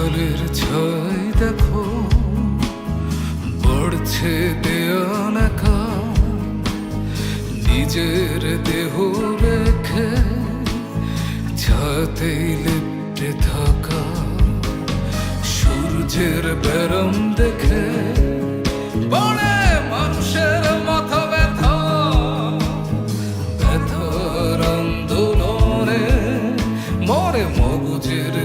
সকালের ছয় দেখো পড়ছে দেয়ানাকা, নিজের দেহ রেখে ছাতেই লিপ্টে থাকা। সূর্যের বেরম দেখে বলে মানুষের মাথা ব্যথা, ব্যথার আন্দোলনে মরে মগুজের